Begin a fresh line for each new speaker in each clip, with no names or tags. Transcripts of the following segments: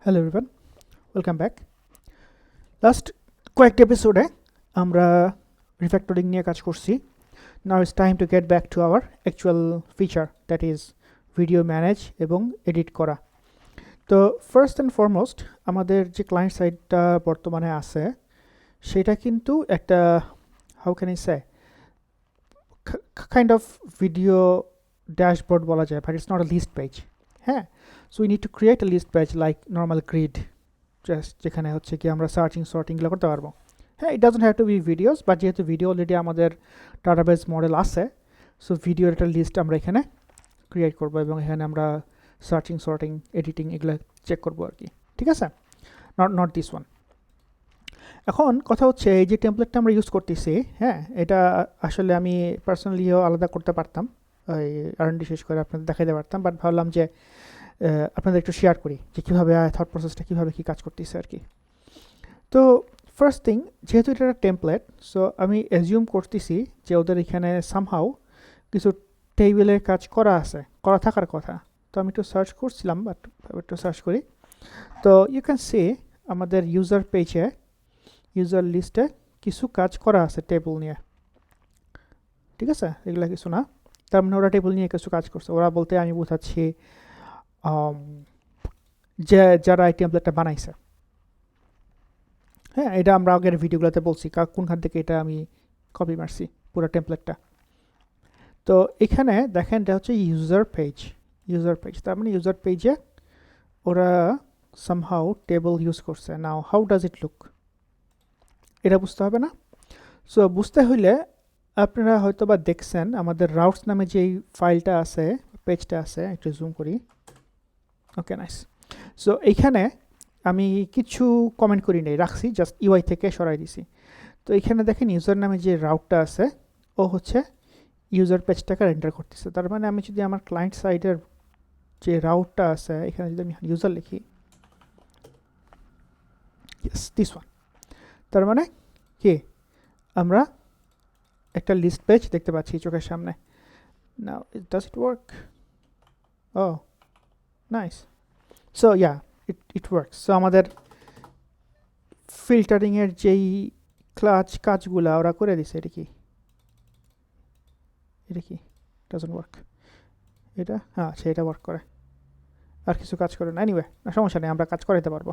Hello everyone, welcome back. Last কয়েকটা এপিসোডে আমরা রিফ্যাক্টরিং নিয়ে কাজ করছি. Now it's time to get back to our actual feature, that is video manage এবং এডিট করা. তো ফার্স্ট অ্যান্ড ফরমোস্ট আমাদের যে ক্লায়েন্ট সাইটটা বর্তমানে আছে সেটা কিন্তু একটা how can I say kind of video dashboard বলা যায়, but it's not a list page. হ্যাঁ, so we need to create a list page like normal grid, just যেখানে হচ্ছে কি আমরা সার্চিং সর্টিংগুলো করতে পারবো. হ্যাঁ, it doesn't have to be videos, but যেহেতু ভিডিও অলরেডি আমাদের ডাটাবেস মডেল আছে, সো ভিডিওর একটা লিস্ট আমরা এখানে ক্রিয়েট করবো এবং এখানে আমরা সার্চিং সর্টিং এডিটিং এগুলো চেক করবো আর কি. ঠিক আছে, নট দিস ওয়ান. এখন কথা হচ্ছে এই যে টেমপ্লেটটা আমরা ইউজ করতেছি, হ্যাঁ, এটা আসলে আমি পার্সোনালিও আলাদা করতে পারতাম, ওই R&D শেষ করে আপনাদের দেখাইতে পারতাম, বাট ভাবলাম যে আপনাদের একটু শেয়ার করি যে কীভাবে থট প্রসেসটা কীভাবে কী কাজ করতেছে আর কি. তো ফার্স্ট থিং, যেহেতু এটা একটা টেমপ্লেট, সো আমি অ্যাজিউম করতেছি যে ওদের এখানে সামহাউ কিছু টেবিলের কাজ করা আছে, করা থাকার কথা. তো আমি একটু সার্চ করছিলাম, বাট একটু সার্চ করি. তো ইউ ক্যান সি আমাদের ইউজার পেজে, ইউজার লিস্টে কিছু কাজ করা আছে টেবিল নিয়ে. ঠিক আছে, এগুলো কিছু না, তার মানে ওরা টেবিল নিয়ে কিছু কাজ করছে. ওরা বলতে আমি বোঝাচ্ছি যে যারা এই টেমপ্লেটটা বানাইছে. হ্যাঁ, এটা আমরা আগের ভিডিওগুলোতে বলছি কোনখান থেকে এটা আমি কপি মারছি পুরো টেমপ্লেটটা. তো এখানে দেখেন এটা হচ্ছে ইউজার পেজ. তার মানে ইউজার পেজে ওরা সামহাউ টেবল ইউজ করছে. নাও হাউ ডাজ ইট লুক, এটা বুঝতে হবে না? সো বুঝতে হইলে আপনারা হয়তো বা দেখছেন আমাদের রাউটস নামে যেই ফাইলটা আছে, পেজটা আছে, একটু জুম করি. ওকে, নাইস. সো এইখানে আমি কিছু কমেন্ট করি নাই, রাখছি, জাস্ট ইউআই থেকে সরাই দিছি. তো এখানে দেখেন ইউজার নামে যে রাউটটা আছে ও হচ্ছে ইউজার পেজটাকে রেন্ডার করতেছে. তার মানে আমি যদি আমার ক্লায়েন্ট সাইডের যে রাউটটা আছে এখানে যদি আমি ইউজার লিখি, ইয়েস দিস ওয়ান, তার মানে কি আমরা একটা লিস্ট পেজ দেখতে পাচ্ছি চোখের সামনে. Now does it work? Oh nice. So yeah, it works. So আমাদের ফিল্টারিংয়ের যেই কাজগুলা ওরা করে দিছে. এটা কি ডাজন্ট ওয়ার্ক? এটা হ্যাঁ, সেটা ওয়ার্ক করে, আর কিছু কাজ করে না. এনিওয়ে, না সমস্যা নেই, আমরা কাজ করাতে পারবো.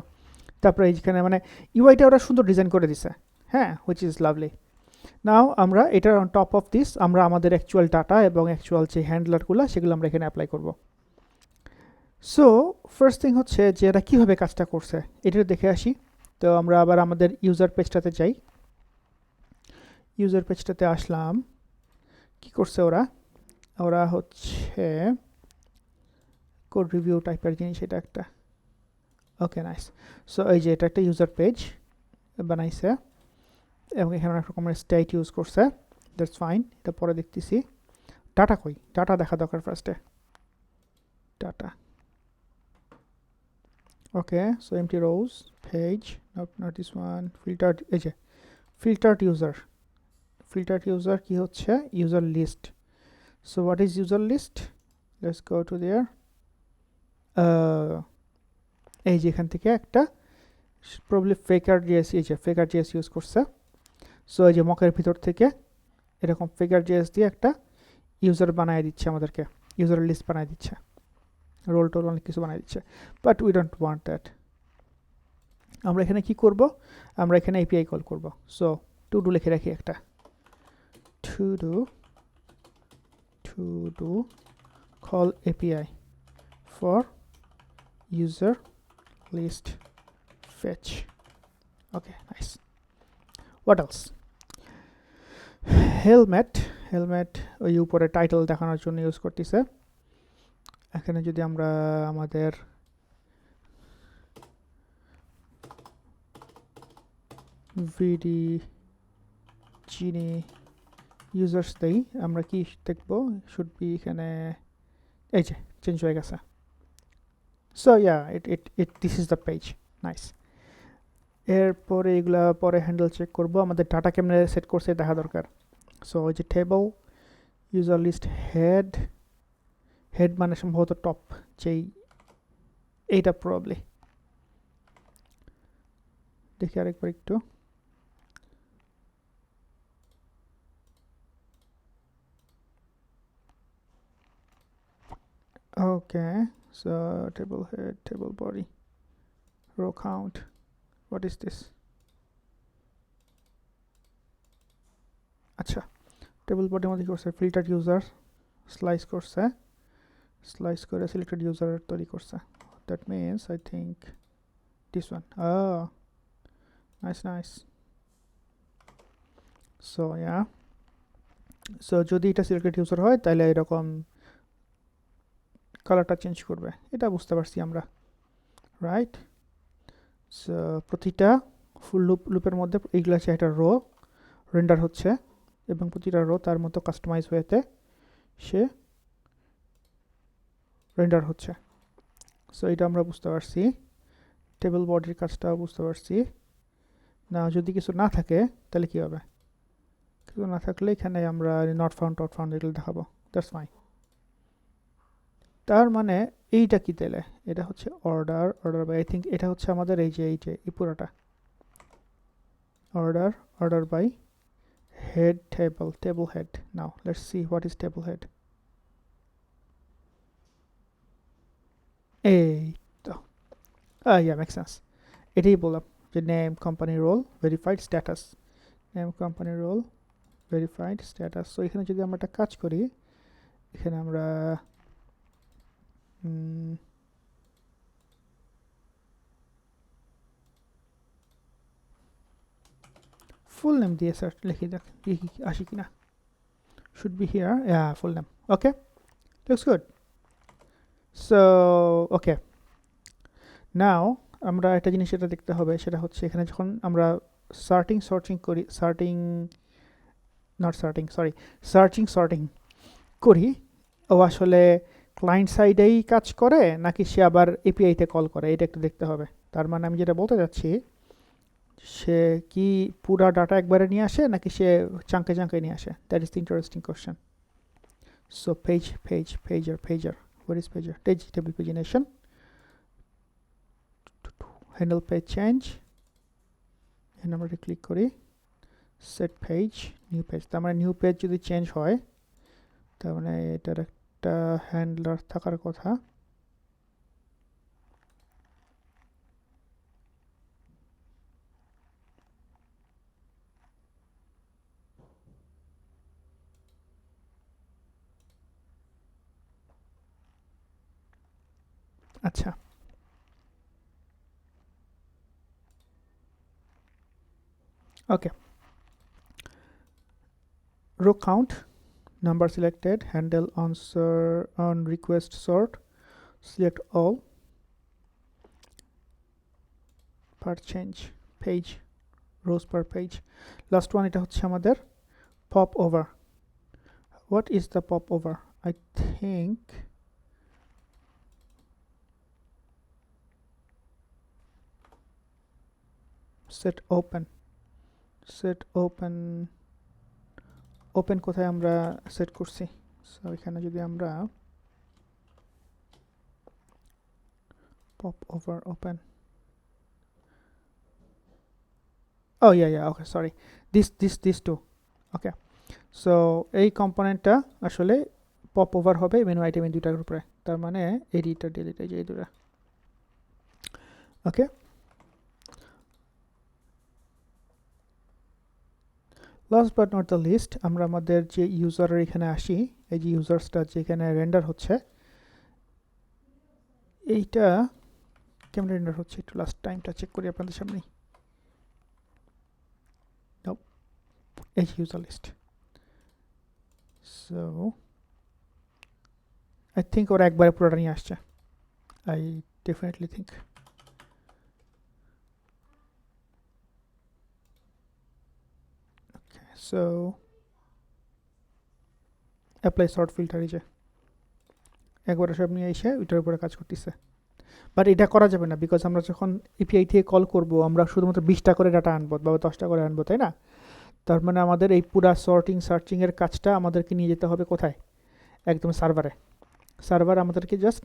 তারপরে এইখানে মানে ইউআইটা ওরা সুন্দর ডিজাইন করে দিছে, হ্যাঁ, হুইচ ইজ লাভলি. নাও আমরা এটার অন টপ অফ দিস আমরা আমাদের অ্যাকচুয়াল ডাটা এবং অ্যাকচুয়াল যে হ্যান্ডলারগুলো সেগুলো আমরা এখানে অ্যাপ্লাই করব. সো ফার্স্ট থিং হচ্ছে যে এরা কীভাবে কাজটা করছে এটা দেখে আসি. তো আমরা আবার আমাদের ইউজার পেজটাতে যাই. ইউজার পেজটাতে আসলাম. কি করছে ওরা হচ্ছে কোড রিভিউ টাইপের জিনিস, এটা একটা. ওকে, নাইস. সো এই যে এটা একটা ইউজার পেজ বানাইছে এবং এখানে অনেক রকমের স্টেট ইউজ করছে. দ্যাটস ফাইন, এটা পরে দেখতেছি. ডাটা কই? ডাটা দেখা দরকার ফার্স্টে. Data, okay. So empty rows page, not this one. Filtered, এই যে ফিল্টার্ড ইউজার কি হচ্ছে? User list. So what is user list? Let's go to there. এই যে এখান থেকে একটা প্রবলি ফেকার জিএস, এই যে ফেকার জিএস ইউজ করছে. সো এই যে মকের ভিতর থেকে এরকম ফেকার জিএস দিয়ে একটা ইউজার বানিয়ে দিচ্ছে আমাদেরকে, ইউজার লিস্ট বানিয়ে দিচ্ছে, রোল টোল অনেক কিছু বানিয়ে দিচ্ছে. But we don't want that. আমরা এখানে কি করব? আমরা এখানে এপিআই কল করব. সো টু ডু লিখে রাখি একটা, to do call API for user list fetch. Okay, nice. What else? helmet ওই উপরে টাইটেল দেখানোর জন্য ইউজ করতেছে. এখানে যদি আমরা আমাদের জিনি ইউজার্স দেই, আমরা কি দেখব? শুড বি এখানে, এই যে চেঞ্জ হয়ে গেছে. So yeah, this is the page. Nice. এরপরে এগুলা পরে হ্যান্ডেল চেক করব. আমাদের ডাটা কেমনে সেট করছে দেখা দরকার. সো ওই যে টেবল, ইউজার লিস্ট, হেড মানে সম্ভবত টপ, যেই এইটা প্রবলি দেখি আরেকবার একটু। Okay, so table head, table body, row count. What is this? আচ্ছা, টেবিল বডির মধ্যে কি করছে, ফিল্টার ইউজার স্লাইস করছে, স্লাইস করে সিলেক্টেড ইউজার তৈরি করছে। That means I think this one. Nice nice. So yeah, so যদি এটা সিলেক্টেড ইউজার হয় তাহলে এরকম কালারটা চেঞ্জ করবে, এটা বুঝতে পারছি আমরা, রাইট? সো প্রতিটা ফুল লুপের মধ্যে এইগুলো আছে একটা রো রেন্ডার হচ্ছে, এবং প্রতিটা রো তার মতো কাস্টমাইজ হয়েতে সে রেন্ডার হচ্ছে। সো এটা আমরা বুঝতে পারছি, টেবিল বডির কাজটাও বুঝতে পারছি। না যদি কিছু না থাকে তাহলে কী হবে, কিছু না থাকলে এখানে আমরা নট ফাউন্ড এগুলো দেখাবো, দ্যাটস ফাইন। তার মানে এইটা কি তাহলে, এটা হচ্ছে অর্ডার বাই, আই থিঙ্ক এটা হচ্ছে আমাদের এই পুরোটা order by head table head. Now let's see what is table head. এই তো yeah, makes sense. এটাই বললাম যে name company role verified status, name company role verified status. So এখানে যদি আমরা একটা কাজ করি, এখানে আমরা ফুল নেম দিয়ে স্যার লিখে দেখি আসি কিনা। Should be here, full name. Okay, looks good. So okay, now আমরা একটা জিনিস এটা দেখতে হবে, সেটা হচ্ছে এখানে যখন আমরা সার্চিং করি, ও আসলে ক্লায়েন্ট সাইডেই কাজ করে নাকি সে আবার এপিআইতে কল করে, এটা একটু দেখতে হবে। তার মানে আমি যেটা বলতে যাচ্ছি, সে কি পুরা ডাটা একবারে নিয়ে আসে নাকি সে চাঙ্কে নিয়ে আসে, that is the interesting question. So pager, where is pager? Table pagination, handle page change, এখানে আমরা ক্লিক করি, সেট পেজ, নিউ পেজ। তার মানে নিউ পেজ যদি চেঞ্জ হয় তার মানে এটার একটা হ্যান্ডলার থাকার কথা। আচ্ছা, ওকে, row count, number selected, handle answer on request sort, select all, per change, page, rows per page. Last one এটা হচ্ছে আমাদের pop over. What is the pop over? I think set open কোথায় আমরা set করছি। So এখানে যদি আমরা pop over open, oh yeah, okay, sorry, this two, okay. So এই কম্পোনেন্টটা আসলে পপ ওভার হবে মেনু আইটেম দুইটার উপরে, তার মানে এডিটর ডিলিট এই যে এই দুটা। Okay, last but not the least, আমরা আমাদের যে ইউজারের এখানে আসি, এই যে ইউজার্সটা যেখানে রেন্ডার হচ্ছে, এইটা কেমন রেন্ডার হচ্ছে একটু লাস্ট টাইমটা চেক করি আপনাদের সামনে। এই user list, so I think ওরা একবারে পুরোটা নিয়ে আসছে, I definitely think. So apply sort filter, এই যে একবারে সব নিয়ে এসে ওইটার উপরে কাজ করতেছে। বাট এটা করা যাবে না, বিকজ আমরা যখন এপিআই থেকে কল করব আমরা শুধুমাত্র 20টা করে ডাটা আনবো বা 10টা করে আনবো, তাই না? তার মানে আমাদের এই পুরা সার্চিংয়ের কাজটা আমাদেরকে নিয়ে যেতে হবে কোথায়, একদম সার্ভার আমাদেরকে জাস্ট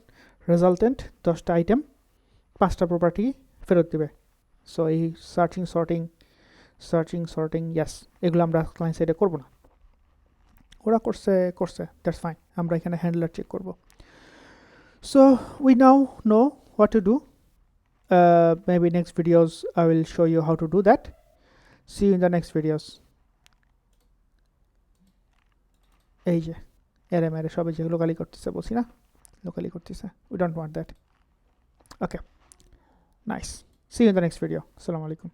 রেজাল্টেন্ট 10টা আইটেম 5টা প্রপার্টি ফেরত দেবে, সো এই সার্চিং সর্টিং ইয়াস, এগুলো আমরা ক্লায়েন্ট সাইডে করবো না, ওরা করছে দ্যাটস ফাইন, আমরা এখানে হ্যান্ডলার চেক করব। So we now know what to do, maybe next videos I will show you how to do that. See you in the next videos. এই যে এরে মেরে সবে যে লোকালি করতেছে বলছি না, লোকালি করতেছে, we don't want that. Okay, nice. See you in the next video. Assalamu alaikum.